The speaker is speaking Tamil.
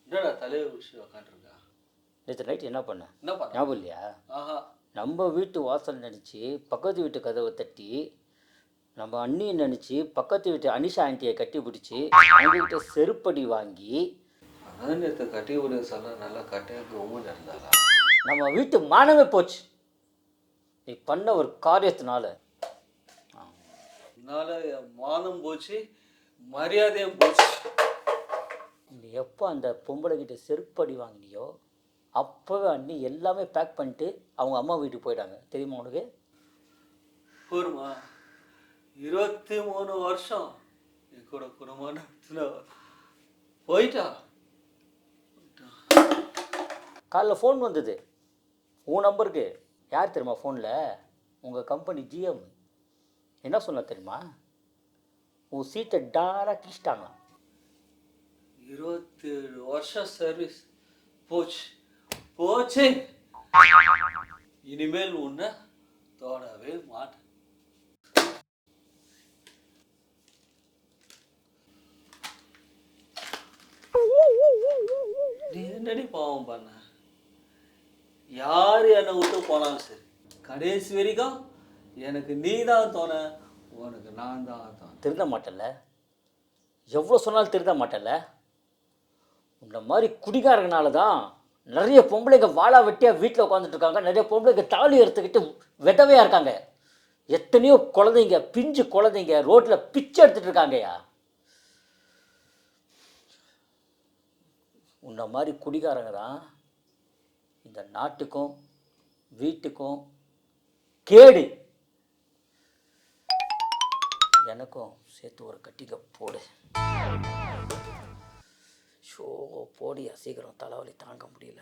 என்னடா தலையை குடிச்சு உக்காந்துருக்கா? நேற்று நைட் என்ன பண்ணேன் என்ன பண்ண? ஞாபகம் இல்லையா? ஆஹா. நம்ம வீட்டு வாசல் நினச்சி பக்கத்து வீட்டு கதவை தட்டி நம்ம அண்ணியை நினச்சி பக்கத்து வீட்டு அனிஷா ஆண்டியை கட்டி பிடிச்சி அவங்ககிட்ட செருப்படி வாங்கி அதான் நேற்று கட்டி விடுங்க சொல்ல நல்லா கட்டையாக கவுமன் இருந்தாளா? நம்ம வீட்டு மானமே போச்சு நீ பண்ண ஒரு காரியத்தினால. அதனால என் மானம் போச்சு, மரியாதையும் போச்சு. நீ எப்போ அந்த பொம்பளை கிட்ட செருப்படி வாங்கினியோ அப்போவே அண்ணி எல்லாமே பேக் பண்ணிட்டு அவங்க அம்மா வீட்டுக்கு போயிட்டாங்க. தெரியுமா உனக்கு? போருமா, 23 வருஷம் என் கூட குடும்பம் நடத்துல போயிட்டா. காலைல ஃபோன் வந்தது உன் நம்பருக்கு. யார் தெரியுமா ஃபோனில்? உங்கள் கம்பெனி ஜிஎம். என்ன சொன்ன தெரியுமா? உன் சீட்டை டாராக கிழிச்சிட்டாங்களாம். 27 வருஷம் சர்வீஸ் போச்சு போச்சு. இனிமேல் உன்னை தொடவே மாட்டேன். நீ என்னடி பாவம் பண்ண? யார் என்னை விட்டு போனாலும் சரி, கடைசி வரைக்கும் எனக்கு நீ தான் தோண, உனக்கு நான் தான் தோண. திருந்த மாட்டேல்ல? எவ்வளோ சொன்னாலும் திருந்த மாட்டேல்ல? இந்த மாதிரி குடிகாரங்கனால தான் நிறைய பொம்பளைங்க வாழா வெட்டியாக வீட்டில் உட்காந்துட்டு இருக்காங்க. நிறைய பொம்பளைங்க தாலி எடுத்துக்கிட்டு விதவையாக இருக்காங்க. எத்தனையோ குழந்தைங்க, பிஞ்சு குழந்தைங்க ரோட்டில் பிச்சை எடுத்துகிட்டு இருக்காங்கய்யா. உன்ன மாதிரி குடிகாரங்க தான் இந்த நாட்டுக்கும் வீட்டுக்கும் கேடு. எனக்கும் சேர்த்து ஒரு கட்டிக்க போடு. ஷோ போடியா, சீக்கிரம் தலைவலி தாங்க முடியல.